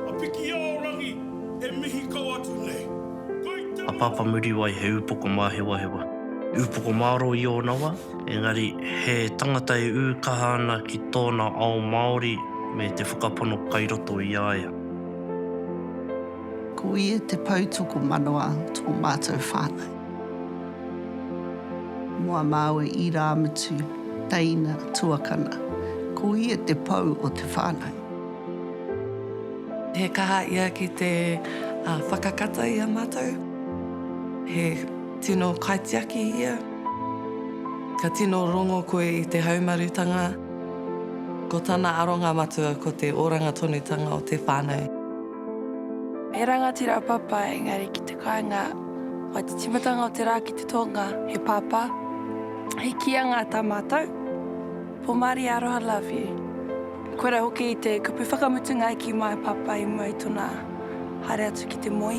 A piki o rangi, e mihi kau atu nei. A papa muri wai he upoko mā hewa hewa. Upoko māro i o nawa, engari he tangata e ūkaha ana ki tōna ao Māori me te whakapono kairoto i aia. Ko ia te pautuku manoa tō mātou whānau. Mua māue i rāmatu, teina, tuakana. Ko ia te pau o te whānau. He kaha ia ki te whakakata i a mātou. He tino kaitiaki ia. Ka tino rongo koe i te haumarutanga. Ko tāna aronga matua ko te oranga tonutanga o te whānau. E rangatira papa, engari ki te kāinga, wai te timatanga o te rā ki te tonga, he papa, he kianga tā mātou. Po Māori aroha love you. Koera hoki i te kupu whakamutunga ki mai papa i mua i tōna haere atu ki te moi.